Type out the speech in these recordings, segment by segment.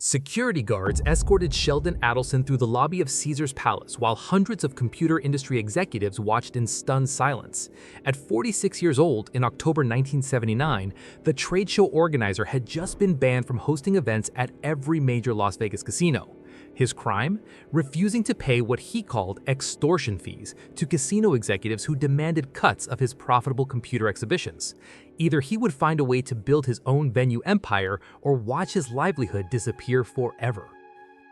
Security guards escorted Sheldon Adelson through the lobby of Caesar's Palace while hundreds of computer industry executives watched in stunned silence. At 46 years old, in October 1979, the trade show organizer had just been banned from hosting events at every major Las Vegas casino. His crime? Refusing to pay what he called extortion fees to casino executives who demanded cuts of his profitable computer exhibitions. Either he would find a way to build his own venue empire or watch his livelihood disappear forever.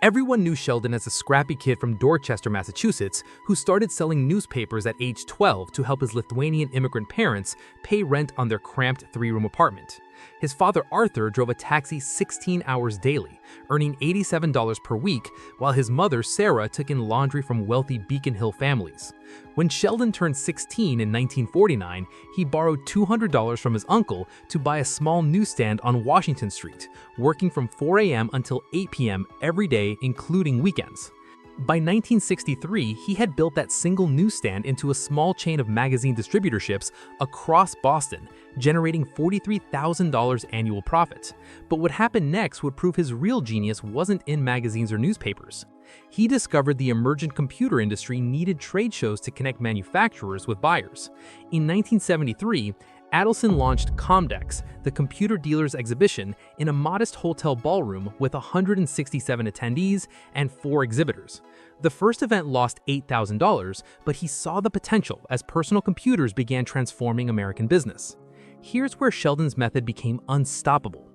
Everyone knew Sheldon as a scrappy kid from Dorchester, Massachusetts, who started selling newspapers at age 12 to help his Lithuanian immigrant parents pay rent on their cramped three-room apartment. His father Arthur drove a taxi 16 hours daily, earning $87 per week, while his mother Sarah took in laundry from wealthy Beacon Hill families. When Sheldon turned 16 in 1949, he borrowed $200 from his uncle to buy a small newsstand on Washington Street, working from 4 a.m. until 8 p.m. every day, including weekends. By 1963, he had built that single newsstand into a small chain of magazine distributorships across Boston, generating $43,000 annual profit. But what happened next would prove his real genius wasn't in magazines or newspapers. He discovered the emergent computer industry needed trade shows to connect manufacturers with buyers. In 1973, Adelson launched Codec, the computer dealer's exhibition, in a modest hotel ballroom with 167 attendees and 4 exhibitors. The first event lost $8,000, but he saw the potential as personal computers began transforming American business. Here's where Sheldon's method became unstoppable.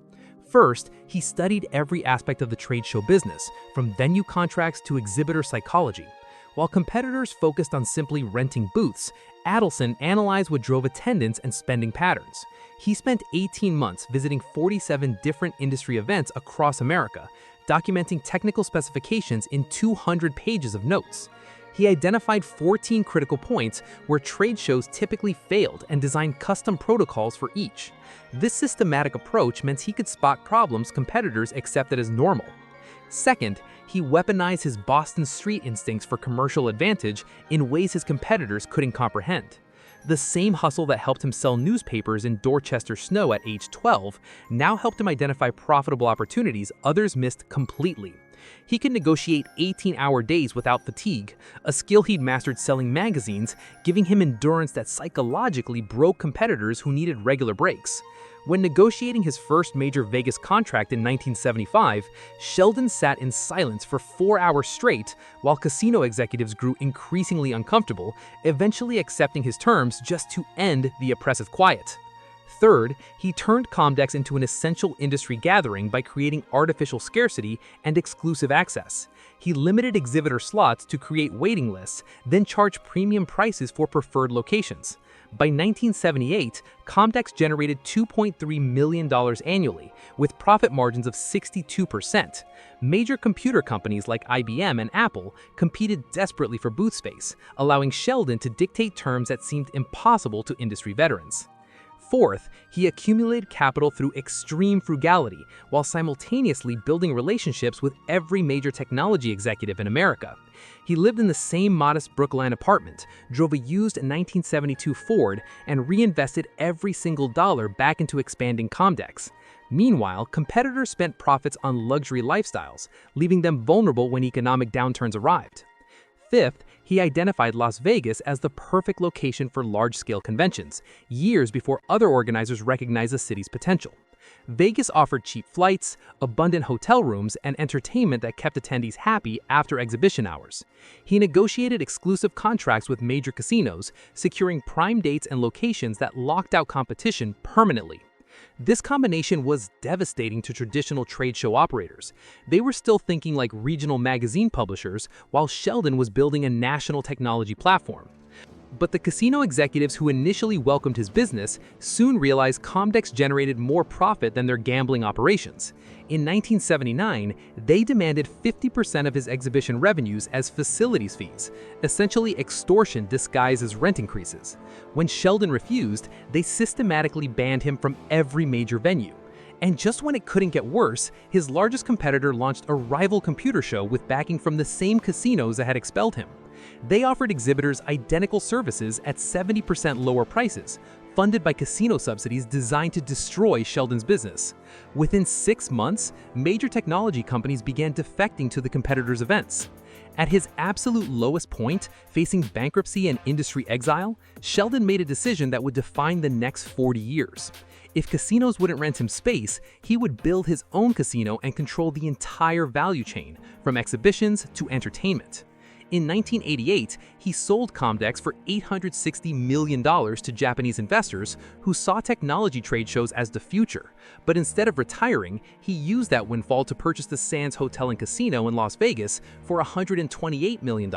First, he studied every aspect of the trade show business, from venue contracts to exhibitor psychology. While competitors focused on simply renting booths, Adelson analyzed what drove attendance and spending patterns. He spent 18 months visiting 47 different industry events across America, documenting technical specifications in 200 pages of notes. He identified 14 critical points where trade shows typically failed and designed custom protocols for each. This systematic approach meant he could spot problems competitors accepted as normal. Second, he weaponized his Boston street instincts for commercial advantage in ways his competitors couldn't comprehend. The same hustle that helped him sell newspapers in Dorchester snow at age 12 now helped him identify profitable opportunities others missed completely. He could negotiate 18-hour days without fatigue, a skill he'd mastered selling magazines, giving him endurance that psychologically broke competitors who needed regular breaks. When negotiating his first major Vegas contract in 1975, Sheldon sat in silence for 4 hours straight while casino executives grew increasingly uncomfortable, eventually accepting his terms just to end the oppressive quiet. Third, he turned Codec into an essential industry gathering by creating artificial scarcity and exclusive access. He limited exhibitor slots to create waiting lists, then charged premium prices for preferred locations. By 1978, Codec generated $2.3 million annually, with profit margins of 62%. Major computer companies like IBM and Apple competed desperately for booth space, allowing Sheldon to dictate terms that seemed impossible to industry veterans. Fourth, he accumulated capital through extreme frugality while simultaneously building relationships with every major technology executive in America. He lived in the same modest Brookline apartment, drove a used 1972 Ford, and reinvested every single dollar back into expanding Codec. Meanwhile, competitors spent profits on luxury lifestyles, leaving them vulnerable when economic downturns arrived. Fifth, he identified Las Vegas as the perfect location for large-scale conventions, years before other organizers recognized the city's potential. Vegas offered cheap flights, abundant hotel rooms, and entertainment that kept attendees happy after exhibition hours. He negotiated exclusive contracts with major casinos, securing prime dates and locations that locked out competition permanently. This combination was devastating to traditional trade show operators. They were still thinking like regional magazine publishers, while Sheldon was building a national technology platform. But the casino executives who initially welcomed his business soon realized Codec generated more profit than their gambling operations. In 1979, they demanded 50% of his exhibition revenues as facilities fees, essentially extortion disguised as rent increases. When Sheldon refused, they systematically banned him from every major venue. And just when it couldn't get worse, his largest competitor launched a rival computer show with backing from the same casinos that had expelled him. They offered exhibitors identical services at 70% lower prices, funded by casino subsidies designed to destroy Sheldon's business. Within 6 months, major technology companies began defecting to the competitors' events. At his absolute lowest point, facing bankruptcy and industry exile, Sheldon made a decision that would define the next 40 years. If casinos wouldn't rent him space, he would build his own casino and control the entire value chain, from exhibitions to entertainment. In 1988, he sold Codec for $860 million to Japanese investors who saw technology trade shows as the future. But instead of retiring, he used that windfall to purchase the Sands Hotel and Casino in Las Vegas for $128 million.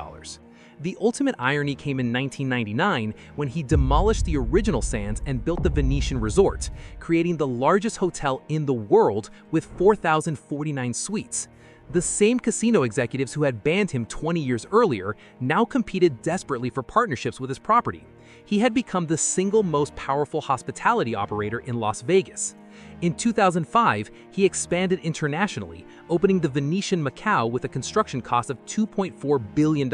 The ultimate irony came in 1999 when he demolished the original Sands and built the Venetian Resort, creating the largest hotel in the world with 4,049 suites. The same casino executives who had banned him 20 years earlier now competed desperately for partnerships with his property. He had become the single most powerful hospitality operator in Las Vegas. In 2005, he expanded internationally, opening the Venetian Macau with a construction cost of $2.4 billion.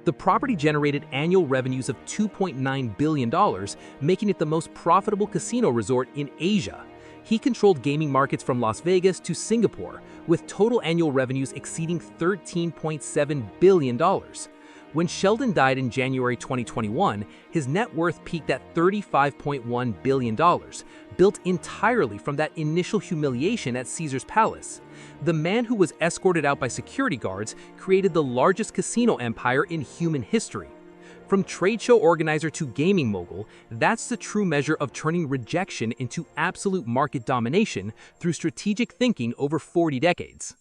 The property generated annual revenues of $2.9 billion, making it the most profitable casino resort in Asia. He controlled gaming markets from Las Vegas to Singapore, with total annual revenues exceeding $13.7 billion. When Sheldon died in January 2021, his net worth peaked at $35.1 billion, built entirely from that initial humiliation at Caesar's Palace. The man who was escorted out by security guards created the largest casino empire in human history. From trade show organizer to gaming mogul, that's the true measure of turning rejection into absolute market domination through strategic thinking over 40 decades.